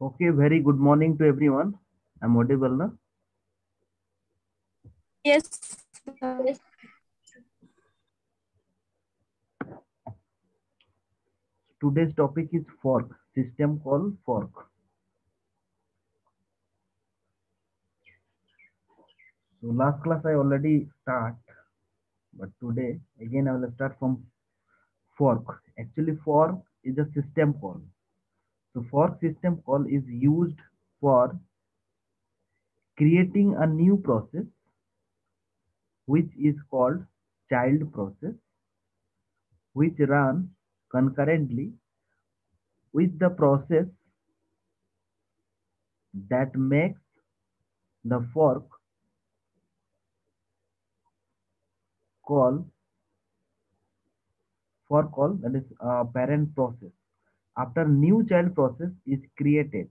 Okay, very good morning to everyone. I'm audible, na? Yes. Today's topic is fork, system called fork. So last class I already start, but today again I will start from fork. Actually, fork is a system call. So fork system call is used for creating a new process which is called child process, which runs concurrently with the process that makes the call for call, that is parent process. After new child process is created,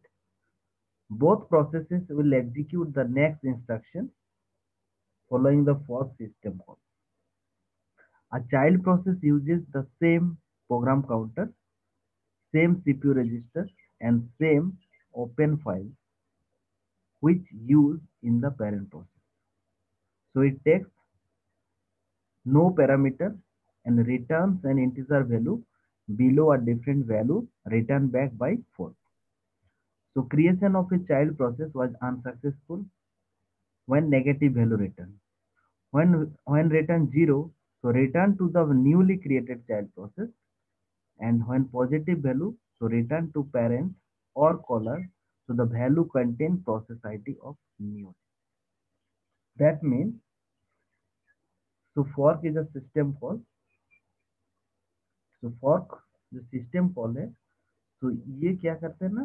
both processes will execute the next instruction following the fork system call. A child process uses the same program counter, same CPU register, and same open file which used in the parent process. So it takes no parameter and returns an integer value below a different value returned back by fork. So creation of a child process was unsuccessful when negative value returned. When return 0, so return to the newly created child process, and when positive value, so return to parent or caller, so the value contain process ID of new. That means, so fork is a system call. So fork जो system call है, तो ये क्या करते हैं ना,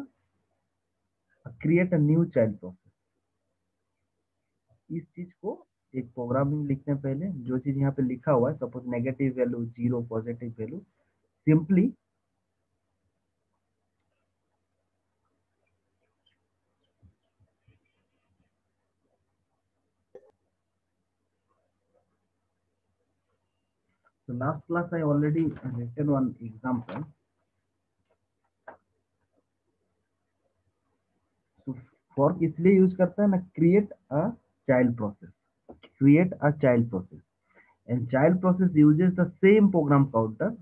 create a new child process. इस चीज को एक प्रोग्रामिंग लिखने पहले जो चीज यहाँ पे लिखा हुआ है, suppose negative value 0, positive value, simply so last class I already written one example. So fork इसलिए यूज करता है ना, create a child process, create a child process, and child process uses the same program counter,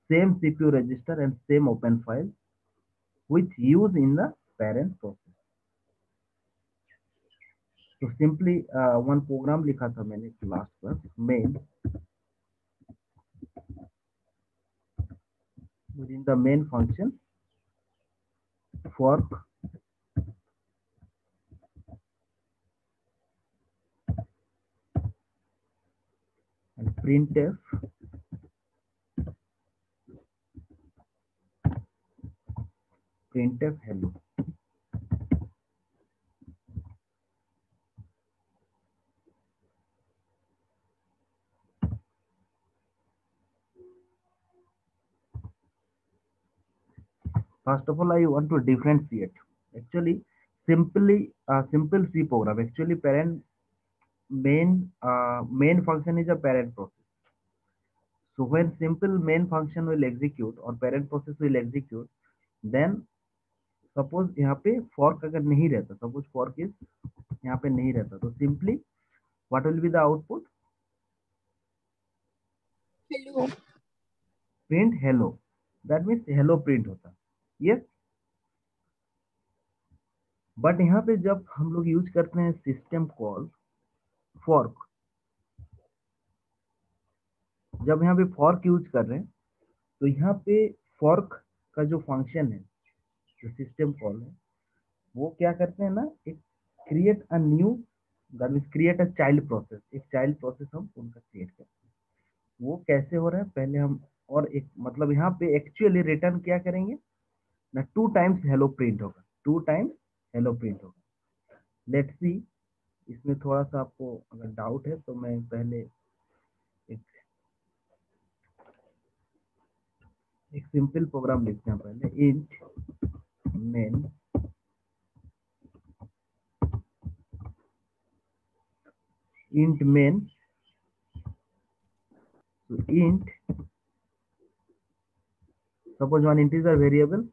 same CPU register, and same open file which use in the parent process. So simply one program लिखा था मैंने last class, main. Within the main function, fork and printf hello. First of all, I want to differentiate. Actually, simple C program. Actually, parent main function is a parent process. So when simple main function will execute or parent process will execute, then suppose यहाँ पे fork अगर नहीं रहता, suppose fork is यहाँ पे नहीं रहता, तो simply what will be the output? Hello. Print hello. That means hello print होता. Yes. बट यहाँ पे जब हम लोग यूज करते हैं सिस्टम कॉल फॉर्क, जब यहाँ पे फॉर्क यूज कर रहे हैं, तो यहाँ पे फॉर्क का जो फंक्शन है, जो सिस्टम कॉल है, वो क्या करते हैं ना, एक create a new, that means create a child process, एक चाइल्ड प्रोसेस हम उनका क्रिएट करते हैं. वो कैसे हो रहा है पहले हम, और एक मतलब यहाँ पे एक्चुअली रिटर्न क्या करेंगे ना, 2 टाइम्स हेलो प्रिंट होगा, 2 टाइम्स हेलो प्रिंट होगा. लेट्स सी, इसमें थोड़ा सा आपको अगर डाउट है तो मैं पहले एक एक सिंपल प्रोग्राम लिखते हैं पहले. int main, so int, suppose one integer variable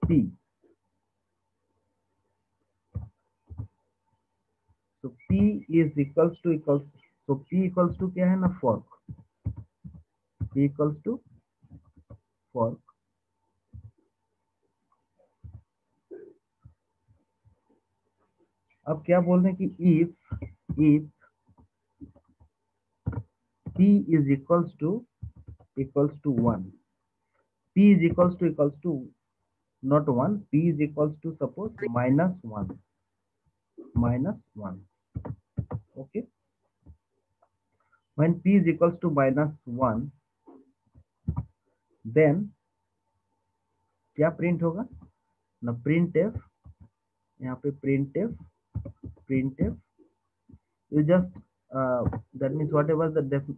p, So P is equals, so P equals to क्या है ना, fork. P equals to fork. अब क्या बोल रहे हैं कि if P is equals to 1, P is equals to not 1, P is equals to suppose -1, okay. When P is equals to -1, then क्या प्रिंट होगा ना, printf. यहाँ पे printf you just that means whatever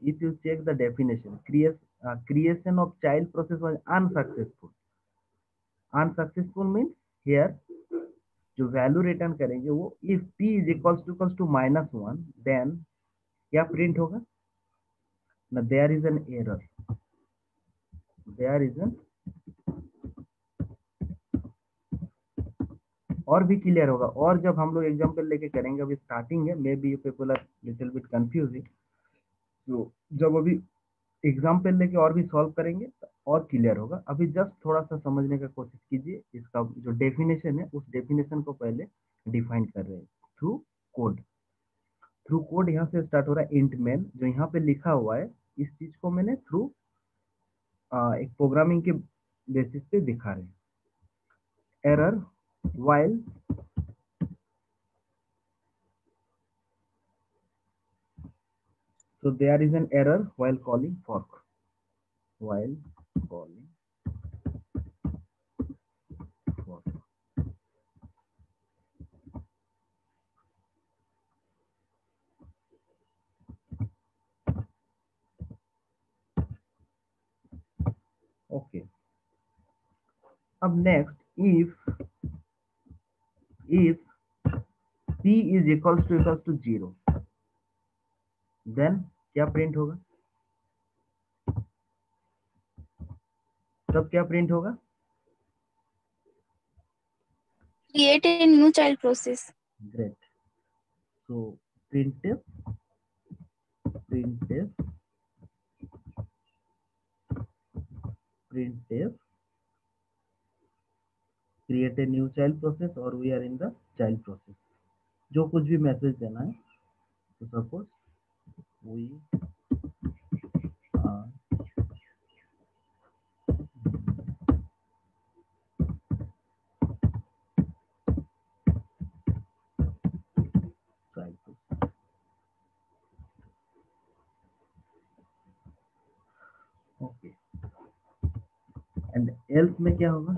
if you check the definition, creation of child process was unsuccessful means here जो value return करेंगे वो if p is equals to -1, then क्या print होगा ना, there is an error, there is an, और भी clear होगा। और जब हम लोग एग्जांपल लेके करेंगे, अभी स्टार्टिंग है, may be you people are little bit confusing, तो जब अभी एग्जाम्पल लेके और भी सॉल्व करेंगे तो और क्लियर होगा। अभी जस्ट थोड़ा सा समझने का कोशिश कीजिए, इसका जो डेफिनेशन है उस डेफिनेशन को पहले डिफाइन कर रहे हैं थ्रू कोड। थ्रू कोड यहाँ से स्टार्ट हो रहा है, इंट मेन जो यहाँ पे लिखा हुआ है, इस चीज को मैंने थ्रू एक प्रोग्रामिंग के बेसिस पे दिखा रहे हैं। Error while so there is an error while calling fork, while calling fork. Okay, अब next if p is equals to 0, then क्या प्रिंट होगा, तब क्या प्रिंट होगा, Create a new child process. great. So printf create a new child process और we are in the child process, जो कुछ भी मैसेज देना है, तो suppose we are child process. Okay, and else में क्या होगा,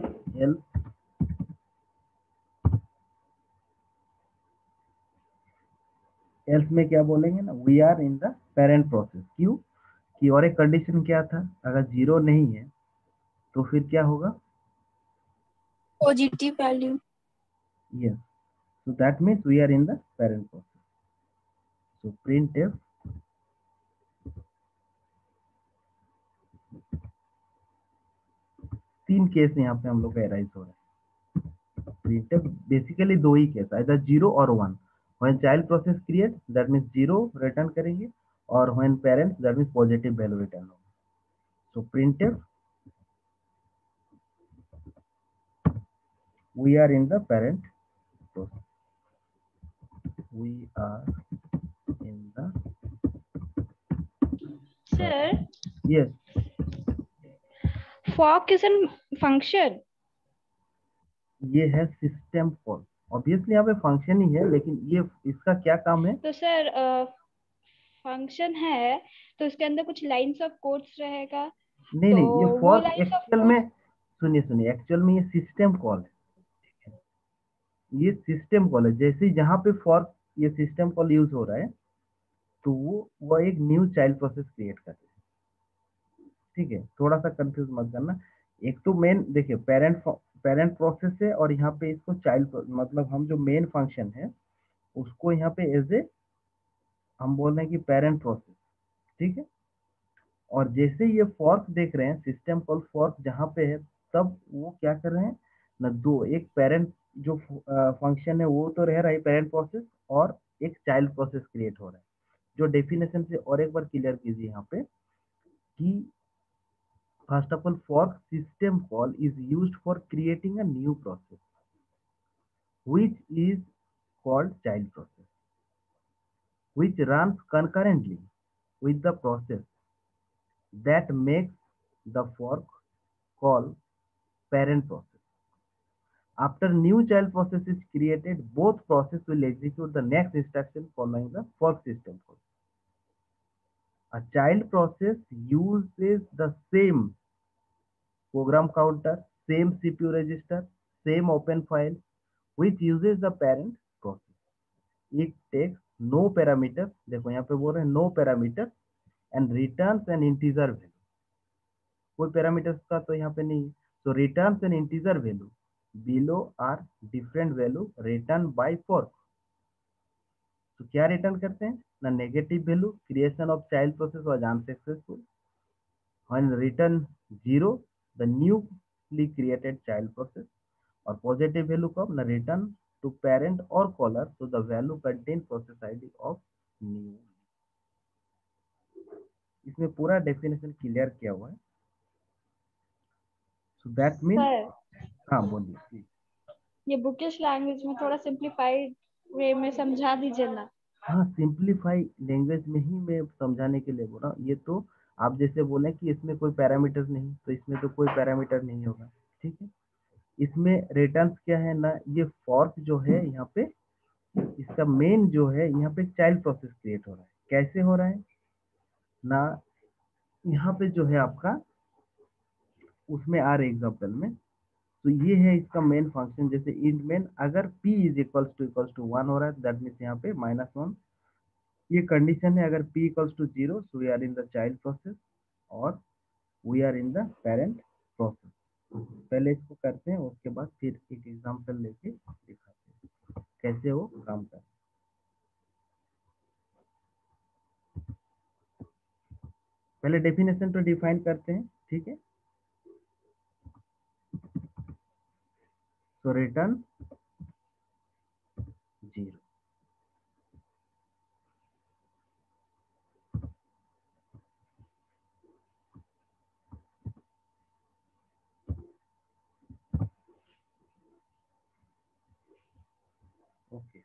else में क्या बोलेंगे ना, we are in the parent process. क्यों कि और एक कंडीशन क्या था, अगर 0 नहीं है तो फिर क्या होगा, Positive value. yes, so that means we are in the parent process. So printf तीन केस यहाँ पे हम लोग का एराइज हो रहा है। printf बेसिकली दो ही केस, either 0 और 1। when child process create that means 0 return करेंगे, और when parents that means positive value return होगा। so printf we are in the parent process, we are in the Sir, yes, fork is a function. ये है system call, obviously यहाँ पे function ही है, लेकिन ये इसका क्या काम है, तो सर फंक्शन है तो उसके अंदर कुछ लाइंस ऑफ कोड्स रहेगा, नहीं तो नहीं, ये वो फॉर्क लाइंस ऑफ एक्चुअल में, सुनिए एक्चुअल में ये सिस्टम कॉल है, ये सिस्टम कॉल है। जैसे जहाँ पे फॉर्क ये सिस्टम कॉल यूज हो रहा है, तो वो एक न्यू चाइल्ड प्रोसेस क्रिएट करते हैं। ठीक है, थोड़ा सा कंफ्यूज मत करना। एक तो मेन देखिए पेरेंट प्रोसेस है, और यहाँ पे इसको चाइल्ड मतलब हम जो मेन फंक्शन है उसको यहाँ पे एज ए हम बोल रहे हैं कि पेरेंट प्रोसेस। ठीक है, और जैसे ये फॉर्क देख रहे हैं, सिस्टम कॉल फॉर्क जहाँ पे है, तब वो क्या कर रहे हैं ना, दो एक पेरेंट जो फंक्शन है वो तो रह रहा है पेरेंट प्रोसेस, और एक चाइल्ड प्रोसेस क्रिएट हो रहा है। जो डेफिनेशन से और एक बार क्लियर कीजिए यहाँ पे कि first of all fork system call is used for creating a new process which is called child process, which runs concurrently with the process that makes the fork call parent process. After new child process is created, both process will execute the next instruction following the fork system call. A child process uses the same program counter, same CPU register, same open file, which uses the parent process. It takes no parameter, देखो यहाँ पे बोल रहे हैं no parameter and returns an integer value. कोई parameters का तो यहाँ पे नहीं, so returns an integer value. Below are different value returned by fork. तो क्या रिटर्न करते हैं ना, negative value creation of child process was unsuccessful, when return 0 the newly created child process, और पॉजिटिव वैल्यू कब ना, रिटर्न टू पेरेंट और collar तो the value contain process ID of new. इसमें पूरा डेफिनेशन क्लियर किया हुआ है। सो दैट मीन, सर हाँ बोलिए प्लीज। ये बुकिश लैंग्वेज में थोड़ा सिंप्लीफाइड वे में समझा दीजिए ना। हाँ, सिंप्लीफाई लैंग्वेज में ही मैं समझाने के लिए बोल रहा हूँ। ये तो आप जैसे बोले कि इसमें कोई पैरामीटर नहीं, तो इसमें तो कोई पैरामीटर नहीं होगा, ठीक है। इसमें रिटर्न्स क्या है ना, ये फॉर्क जो है यहाँ पे, इसका मेन जो है यहाँ पे चाइल्ड प्रोसेस क्रिएट हो रहा है। कैसे हो रहा है ना, यहाँ पे जो है आपका, उसमें आ रहे एग्जाम्पल में, तो ये है इसका मेन फंक्शन। जैसे इंट मेन अगर p इज इक्वल्स टू 1 हो रहा है, दैट मीन्स यहाँ पे -1, ये कंडीशन है। अगर p equals to 0, so we are in the child process और we are in the parent process. पहले इसको करते हैं, उसके बाद फिर एक एग्जाम्पल लेके दिखाते हैं कैसे वो काम करता है। पहले डेफिनेशन तो डिफाइन करते हैं, ठीक है। सो रिटर्न 0। ओके,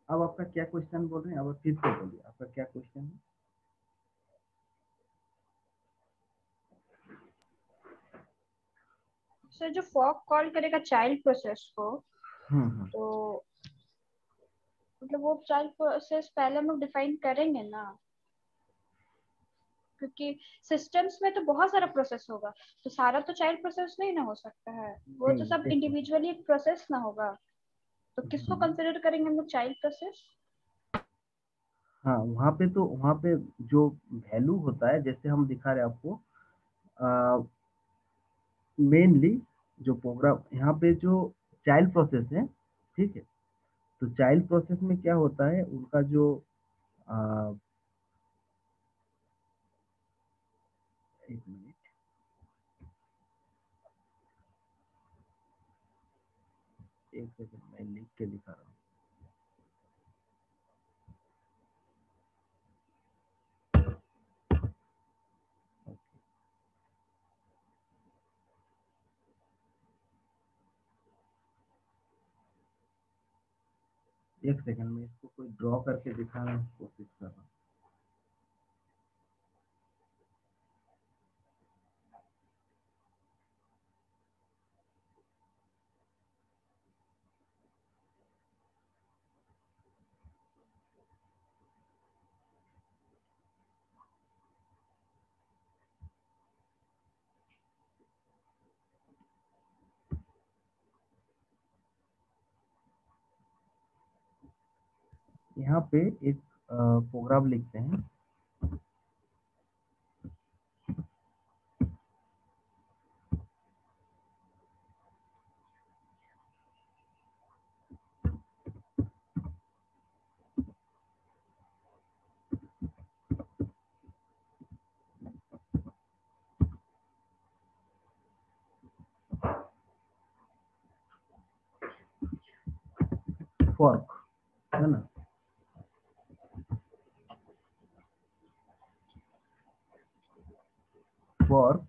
अब आपका क्या क्वेश्चन बोल रहे हैं, अब फिर से बोलिए आपका क्या क्वेश्चन है। सर जो फॉर्क कॉल करेगा चाइल्ड प्रोसेस को, हम्म। तो मतलब वो चाइल्ड प्रोसेस पहले हम लोग डिफाइन करेंगे ना, क्योंकि सिस्टम्स में तो बहुत सारा प्रोसेस होगा, तो सारा तो चाइल्ड प्रोसेस नहीं ना हो सकता है, वो नहीं तो सब देखो, इंडिविजुअली एक प्रोसेस ना होगा। तो किसको कंसिडर करेंगे हम लोग चाइल्ड प्रोसेस? हाँ वहाँ पे तो, वहाँ पे जो वैल्यू होता है, जैसे हम दिखा रहे हैं आपको, मेनली जो प्रोग्राम यहाँ पे जो चाइल्ड प्रोसेस है, ठीक है। तो चाइल्ड प्रोसेस में क्या होता है, उनका जो एक मिनट, एक सेकंड मैं लिख के दिखा रहा हूँ। एक सेकंड में इसको कोई ड्रॉ करके दिखाने की कोशिश कर रहा हूँ। यहाँ पे एक प्रोग्राम लिखते हैं। फॉर्क, है ना। फॉर्क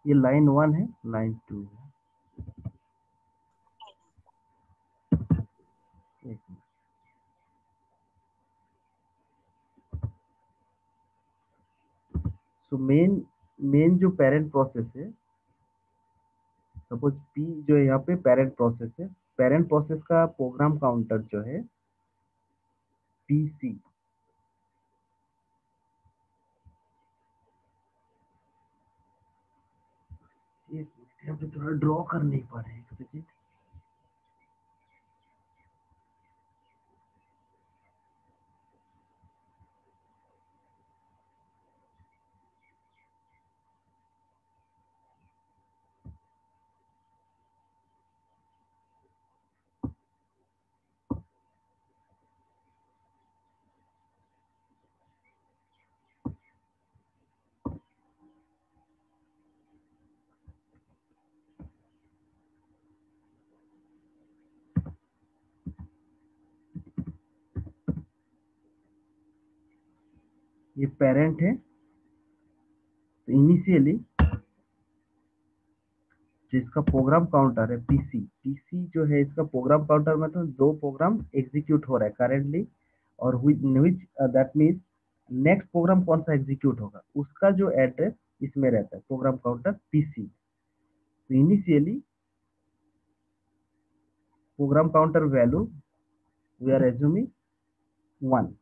ये लाइन 1 है, लाइन 2 है। एक मिनट। सो मेन जो पेरेंट प्रोसेस है, सपोज पी जो है यहाँ पे पेरेंट प्रोसेस है, पेरेंट प्रोसेस का प्रोग्राम काउंटर जो है पीसी। एक मिनट, यहाँ पे थोड़ा ड्रॉ कर नहीं पा रहे, एक सेकेंड। ये पेरेंट है, तो इनिशियली जिसका प्रोग्राम काउंटर है पीसी, पीसी जो है इसका प्रोग्राम काउंटर में तो दो प्रोग्राम एग्जीक्यूट हो रहा है करेंटली, और which that means next program कौन सा एग्जीक्यूट होगा उसका जो एड्रेस इसमें रहता है, प्रोग्राम काउंटर पीसी। तो initially program counter value we are assuming 1।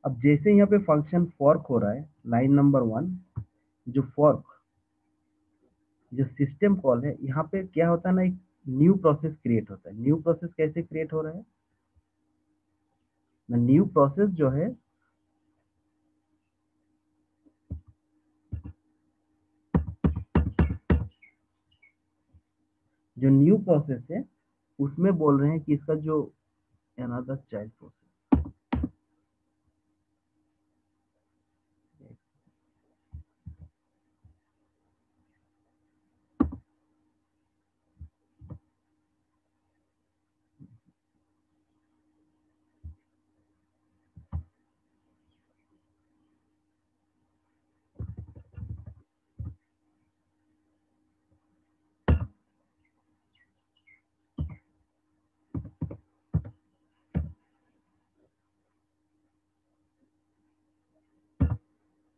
अब जैसे यहाँ पे फंक्शन फॉर्क हो रहा है लाइन नंबर 1, जो फॉर्क जो सिस्टम कॉल है, यहाँ पे क्या होता है ना, एक न्यू प्रोसेस क्रिएट होता है। न्यू प्रोसेस कैसे क्रिएट हो रहा है ना, न्यू प्रोसेस जो है जो न्यू प्रोसेस है उसमें बोल रहे हैं कि इसका जो अनदर चाइल्ड प्रोसेस,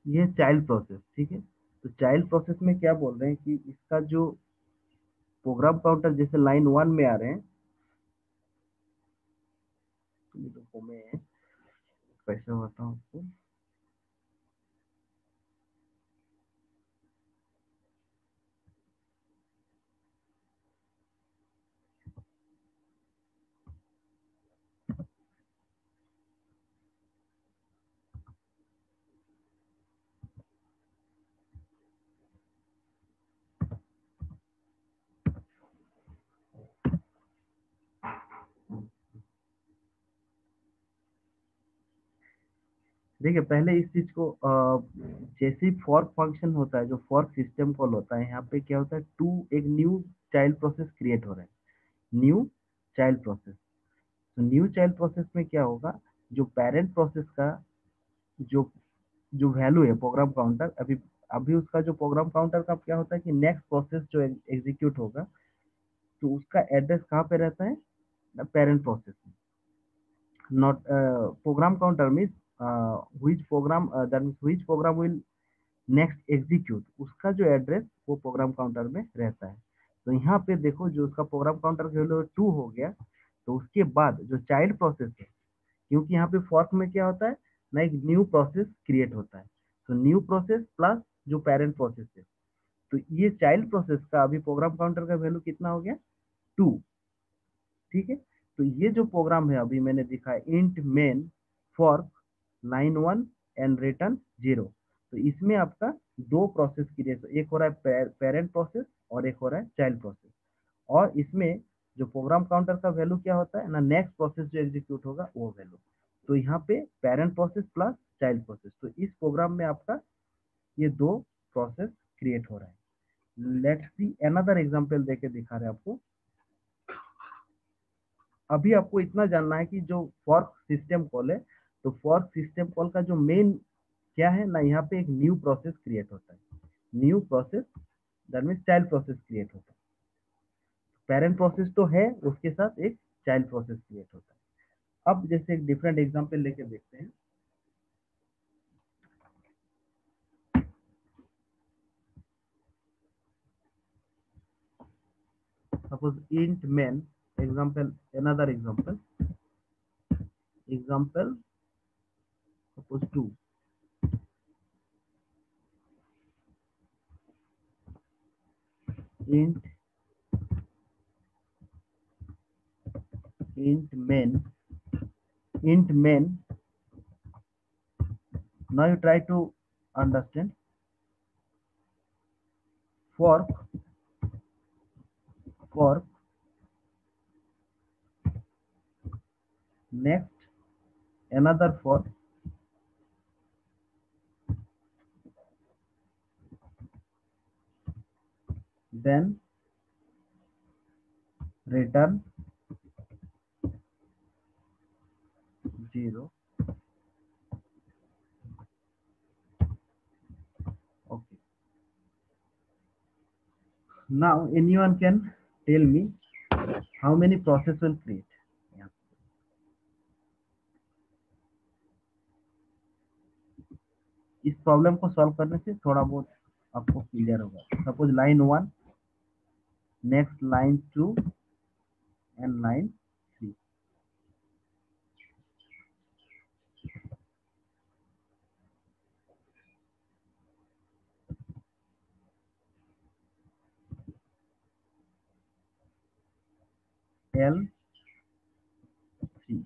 ये चाइल्ड प्रोसेस, ठीक है। तो चाइल्ड प्रोसेस में क्या बोल रहे हैं कि इसका जो प्रोग्राम काउंटर जैसे लाइन 1 में आ रहे हैं, तो मैं कैसे बताऊं आपको, देखिए पहले इस चीज को जैसे ही फॉर्क फंक्शन होता है, जो फॉर्क सिस्टम कॉल होता है, यहाँ पे क्या होता है, टू एक न्यू चाइल्ड प्रोसेस क्रिएट हो रहा है, न्यू चाइल्ड प्रोसेस। तो न्यू चाइल्ड प्रोसेस में क्या होगा, जो पेरेंट प्रोसेस का जो जो वैल्यू है प्रोग्राम काउंटर, अभी अभी उसका जो प्रोग्राम काउंटर का क्या होता है कि नेक्स्ट प्रोसेस जो एग्जीक्यूट होगा तो उसका एड्रेस कहाँ पे रहता है, पेरेंट प्रोसेस में। Not program counter means which program that means which program will next execute, उसका जो एड्रेस वो प्रोग्राम काउंटर में रहता है। तो यहाँ पे देखो जो उसका प्रोग्राम काउंटर की वैल्यू 2 हो गया, तो उसके बाद जो चाइल्ड प्रोसेस है, क्योंकि यहाँ पे फॉर्क में क्या होता है ना, एक न्यू प्रोसेस क्रिएट होता है, तो न्यू प्रोसेस प्लस जो पेरेंट प्रोसेस है, तो ये चाइल्ड प्रोसेस का अभी प्रोग्राम काउंटर का वैल्यू कितना हो गया, 2। ठीक है, तो ये जो प्रोग्राम है अभी मैंने दिखाया int main for line 1 and return 0, तो इसमें आपका दो प्रोसेस क्रिएट, एक हो रहा है पेरेंट प्रोसेस और एक हो रहा है चाइल्ड प्रोसेस। और इसमें जो प्रोग्राम काउंटर का वैल्यू क्या होता है ना, नेक्स्ट प्रोसेस जो एग्जीक्यूट होगा वो वैल्यू। तो यहाँ पे parent process plus child process, तो इस प्रोग्राम में आपका ये दो प्रोसेस क्रिएट हो रहा है। लेट्स सी अनदर एग्जांपल देके दिखा रहे हैं आपको। अभी आपको इतना जानना है कि जो फॉर्क सिस्टम कॉल है, तो फॉर्क सिस्टम कॉल का जो मेन क्या है ना, यहाँ पे एक न्यू प्रोसेस क्रिएट होता है, new process that means child process create होता है। पेरेंट प्रोसेस तो है, उसके साथ एक चाइल्ड प्रोसेस क्रिएट होता है। अब जैसे एक डिफरेंट एग्जांपल लेके देखते हैं। Suppose int main example, another example, example suppose 2, int main, now you try to understand fork next another fork, then return 0. Okay, now anyone can tell me how many process will create? Yeah. इस problem को solve करने से थोड़ा बहुत आपको clear होगा। Suppose line 1, next line 2 and line 3। L 3।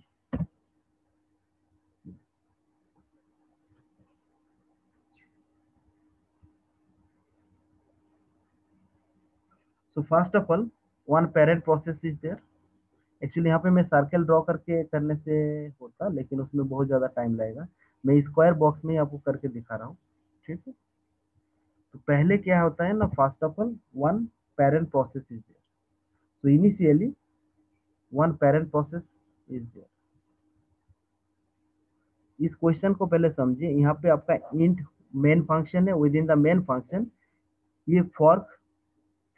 So first of all, one parent process is there. Actually यहाँ पे मैं सर्कल ड्रॉ करके करने से होता, लेकिन उसमें बहुत ज़्यादा टाइम लगेगा। मैं स्क्वायर बॉक्स में ही आपको करके दिखा रहा हूँ। ठीक है, तो पहले क्या होता है ना, first of all one parent process is there. तो initially one parent process is there. इस क्वेश्चन को पहले समझिए। यहाँ पे आपका इंट मेन फंक्शन है, within the main function ये फॉर्क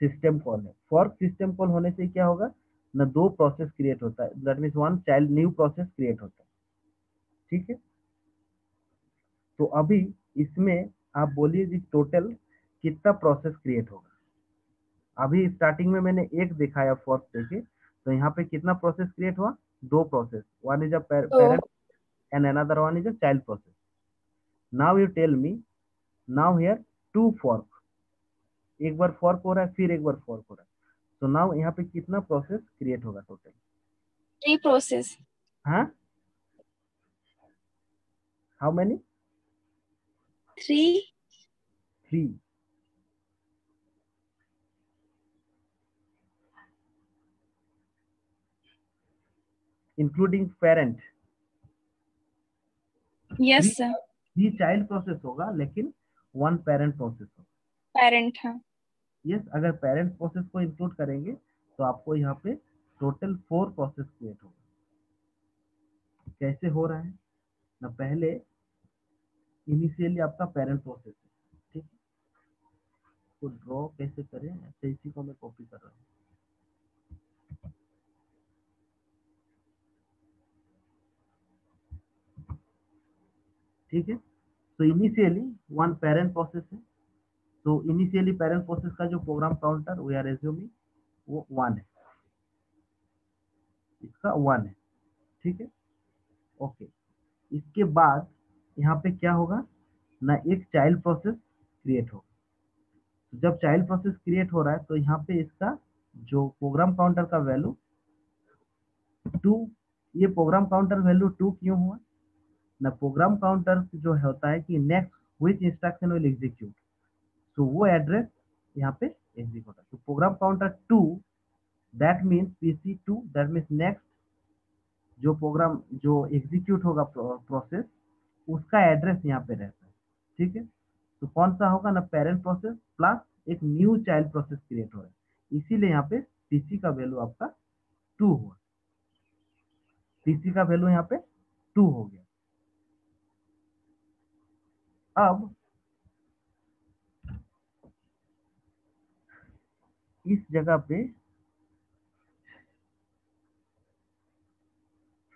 सिस्टम कॉल है। फॉर्क सिस्टम कॉल होने से क्या होगा ना, दो प्रोसेस क्रिएट होता है, that means one child new process create होता है। ठीक है, तो अभी इसमें आप बोलिए जी टोटल कितना प्रोसेस क्रिएट होगा। अभी स्टार्टिंग में मैंने एक दिखाया फॉर्क देखे, तो यहाँ पे कितना प्रोसेस क्रिएट हुआ, दो process, one is a parent and another one is a child process. Now you tell me, now here two fork, एक बार फॉर्क हो रहा है फिर एक बार फॉर्क हो रहा है, तो नाउ यहाँ पे कितना प्रोसेस क्रिएट होगा टोटल। 3 process. हाँ, how many, 3. 3, including parent. Yes sir. 3 child process होगा लेकिन 1 पेरेंट प्रोसेस होगा। Parent हाँ। यस, अगर पेरेंट प्रोसेस को इंक्लूड करेंगे तो आपको यहाँ पे टोटल 4 प्रोसेस क्रिएट होगा। कैसे हो रहा है ना, पहले इनिशियली आपका पेरेंट प्रोसेस है। ठीक है, तो ड्रॉ कैसे करें, ऐसे इसी को मैं कॉपी कर रहा हूँ। ठीक है, तो इनिशियली वन पेरेंट प्रोसेस है, तो इनिशियली पेरेंट प्रोसेस का जो program counter we are assuming वो 1 है, इसका 1 है। ठीक है, ओके। इसके बाद यहाँ पे क्या होगा ना, एक चाइल्ड प्रोसेस क्रिएट होगा। जब चाइल्ड प्रोसेस क्रिएट हो रहा है तो यहाँ पे इसका जो प्रोग्राम काउंटर का वैल्यू 2, ये प्रोग्राम काउंटर वैल्यू 2 क्यों हुआ ना, प्रोग्राम काउंटर जो होता है कि next which instruction will execute, तो वो एड्रेस यहाँ पे एग्जीक्यूट होता है। तो program counter 2 that means PC2, that means next जो प्रोग्राम जो एग्जीक्यूट होगा प्रोसेस, उसका एड्रेस यहाँ पे रहता है। ठीक है, तो कौन सा होगा ना, पेरेंट प्रोसेस प्लस एक न्यू चाइल्ड प्रोसेस क्रिएट हो रहा है, इसीलिए यहाँ पे PC का वैल्यू आपका 2 हुआ। PC का वैल्यू यहाँ पे 2 हो गया। अब इस जगह पे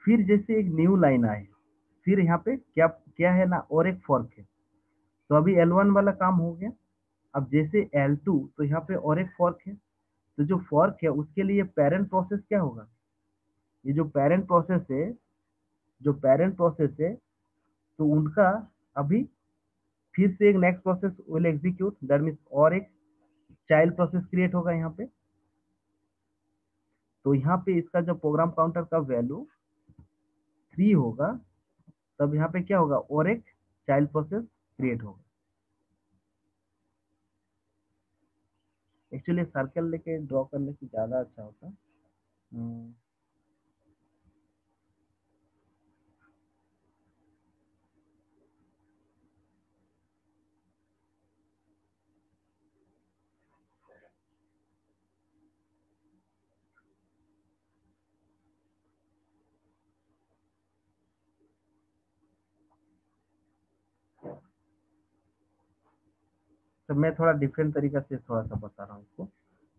फिर जैसे एक न्यू लाइन आए, फिर यहाँ पे क्या क्या है ना, और एक फॉर्क है। तो अभी L1 वाला काम हो गया। अब जैसे L2, तो यहाँ पे और एक फॉर्क है। तो जो फॉर्क है उसके लिए पेरेंट प्रोसेस क्या होगा, ये जो पेरेंट प्रोसेस है, जो पेरेंट प्रोसेस है, तो उनका अभी फिर से एक next process will execute, that means और एक चाइल्ड प्रोसेस क्रिएट होगा यहाँ पे। तो यहाँ पे इसका जो प्रोग्राम काउंटर का वैल्यू 3 होगा, तब यहाँ पे क्या होगा, और एक चाइल्ड प्रोसेस क्रिएट होगा। एक्चुअली सर्कल लेके ड्रॉ करने की ज्यादा अच्छा होता। तो मैं थोड़ा डिफरेंट तरीका से थोड़ा सा बता रहा हूँ इसको।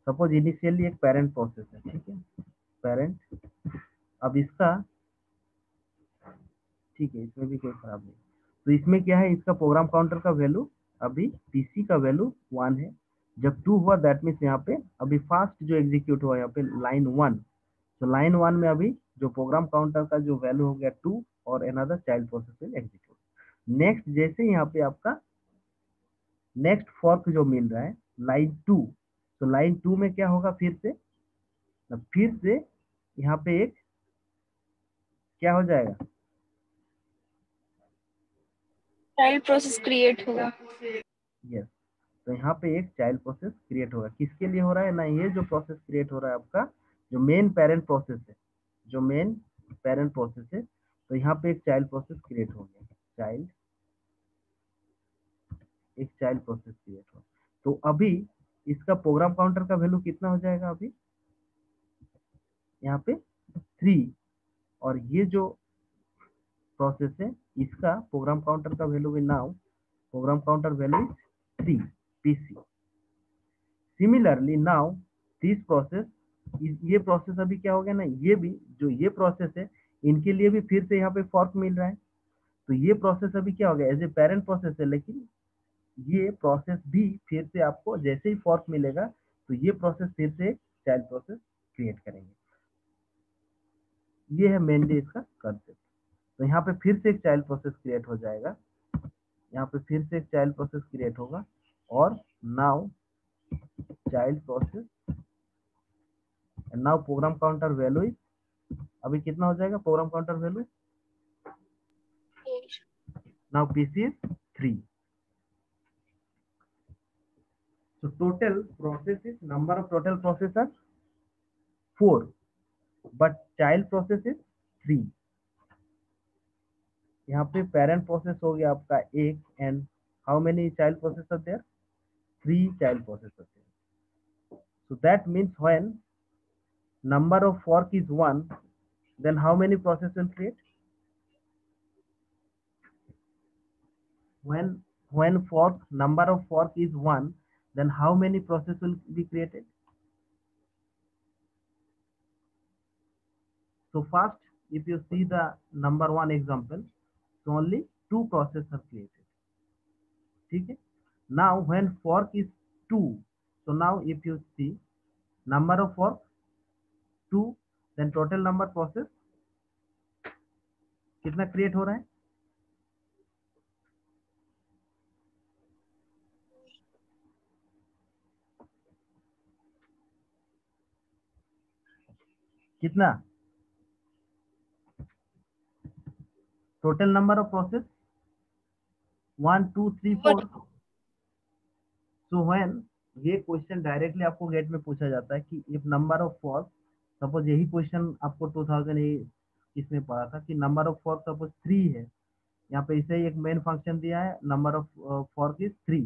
सपोज इनिशियली एक पेरेंट प्रोसेस है, ठीक है, पेरेंट। अब इसका, ठीक है, इसमें भी कोई खराब नहीं। तो इसमें क्या है, इसका प्रोग्राम काउंटर का वैल्यू अभी PC का वैल्यू 1 है। जब 2 हुआ दैट मीन्स यहाँ पे अभी फास्ट जो एग्जीक्यूट हुआ यहाँ पे लाइन 1। तो लाइन 1 में अभी जो प्रोग्राम काउंटर का जो वैल्यू हो गया 2, और another child process will execute. Next जैसे यहाँ पे आपका नेक्स्ट फॉर्क जो मिल रहा है लाइन 2, तो लाइन 2 में क्या होगा, फिर से यहाँ पे एक क्या हो जाएगा, चाइल्ड प्रोसेस क्रिएट होगा। यस। तो यहाँ पे एक चाइल्ड प्रोसेस क्रिएट होगा, किसके लिए हो रहा है ना, ये जो प्रोसेस क्रिएट हो रहा है आपका जो मेन पेरेंट प्रोसेस है, जो मेन पेरेंट प्रोसेस है, तो यहाँ पे एक चाइल्ड प्रोसेस क्रिएट हो गया, एक चाइल्ड प्रोसेस क्रिएट हो। तो अभी इसका प्रोग्राम काउंटर का वैल्यू कितना हो जाएगा, अभी यहाँ पे 3, और ये जो प्रोसेस है इसका प्रोग्राम काउंटर का वैल्यू भी now programme counter value is 3 PC। Similarly now this process, ये प्रोसेस अभी क्या हो गया ना, ये भी जो ये प्रोसेस है इनके लिए भी फिर से यहाँ पे फॉर्क मिल रहा है। तो ये प्रोसेस अभी क्या हो गया, एज ए पेरेंट प्रोसेस है, लेकिन ये प्रोसेस भी फिर से आपको जैसे ही फॉर्क मिलेगा तो ये प्रोसेस फिर से एक चाइल्ड प्रोसेस क्रिएट करेंगे। ये है मेनली इसका कंसेप्ट। तो यहाँ पे फिर से एक चाइल्ड प्रोसेस क्रिएट हो जाएगा, यहाँ पे फिर से एक चाइल्ड प्रोसेस क्रिएट होगा, और now child process, and now programme counter value is, अभी कितना हो जाएगा programme counter value, now PC is 3। So total processes, number of total processes are 4, but child process is 3। यहाँ पे पेरेंट प्रोसेस हो गया आपका एक, and how many child process are there, 3 child process are there. So that means when number of fork is 1, then how many process will create? When fork number of fork is 1, then how many process will be created? So first, if you see the number 1 example, so only 2 process are created. ठीक है, now when fork is 2, so now if you see number of fork 2, then total number process कितना create हो रहा है, कितना? Total number of process 1 2 3 4। So when ये question directly आपको gate में पूछा जाता है कि if number of fork, suppose यही क्वेश्चन आपको 2008 इसमें पढ़ा था कि नंबर ऑफ फॉर्क सपोज 3 है, यहाँ पे इसे एक मेन फंक्शन दिया है, नंबर ऑफ फॉर्क इज 3,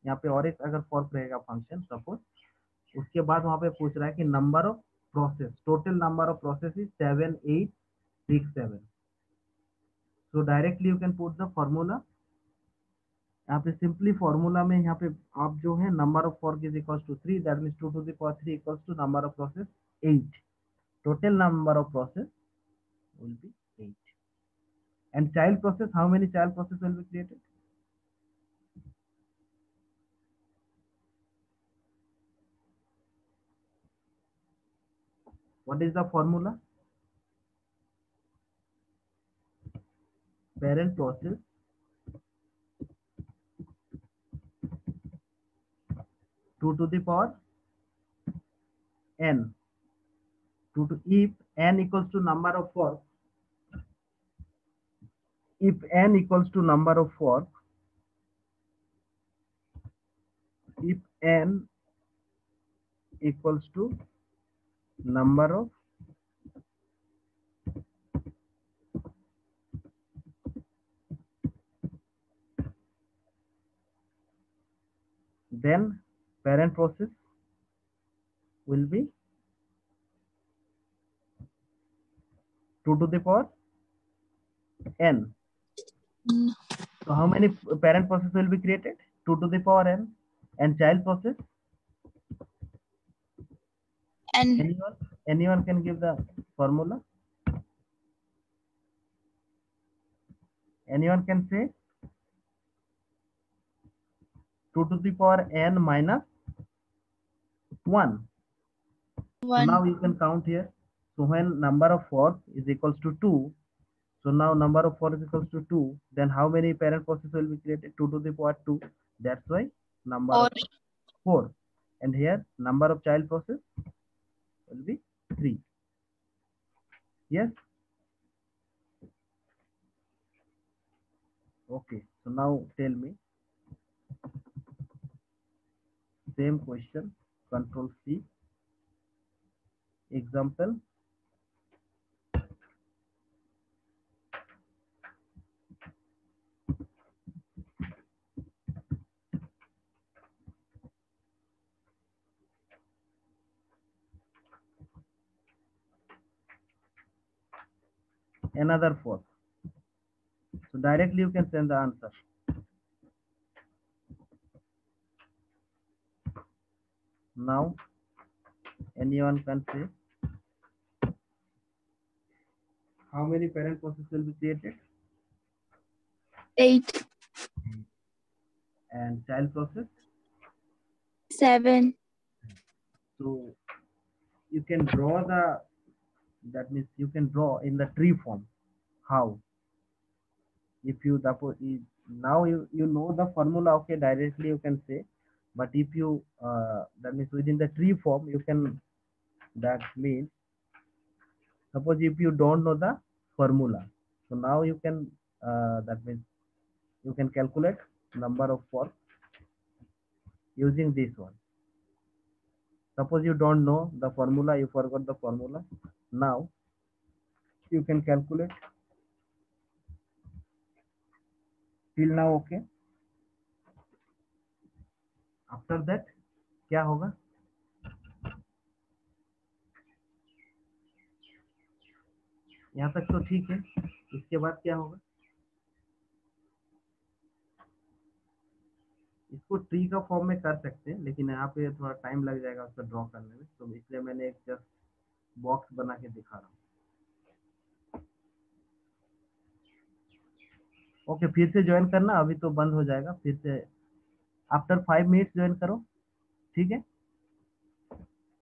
यहाँ पे और एक अगर फॉर्क रहेगा फंक्शन सपोज, उसके बाद वहाँ पे पूछ रहा है कि number of process, total number of process is 7 8 6 7। So directly you can put the formula, यहाँ पे सिंपली फॉर्मूला में यहाँ पे आप जो है number of fork is equals to 3, that means 2 to the power 3 equals to number of process 8, total number of process will be 8, and child process, how many child process will be created? What is the formula? Parent process 2 to the power n, if n equals to number of fork, if n equals to number of fork, if n equals to number of then parent process will be 2 to the power n. So how many parent process will be created? 2 to the power n. And child process, And anyone can give the formula? Anyone can say? 2 to the power n minus 1. So now 1. you can count here. So when number of forks is equals to 2, so now number of forks is equals to 2, then how many parent process will be created? 2 to the power 2. That's why number Or of 4. And here number of child process will be 3. Yes? Okay. So now tell me, same question, control C. Example, another fork. So directly you can send the answer. Now anyone can say how many parent process will be created 8. and child process. 7. So you can draw the, that means you can draw in the tree form. How? If you now you know the formula, okay, directly you can say, but if you that means within the tree form you can, that means suppose if you don't know the formula, so now you can that means you can calculate number of forks using this one. Suppose you don't know the formula, you forgot the formula, now you can calculate till now, okay. After that क्या होगा? यहाँ तक तो ठीक है, इसके बाद क्या होगा? इसको ट्री का फॉर्म में कर सकते हैं, लेकिन यहाँ पे थोड़ा टाइम लग जाएगा उसको ड्रॉ करने में, तो इसलिए मैंने एक जस्ट बॉक्स बना के दिखा रहा हूँ। ओके, फिर से ज्वाइन करना, अभी तो बंद हो जाएगा, फिर से आफ्टर 5 मिनट्स ज्वाइन करो, ठीक है।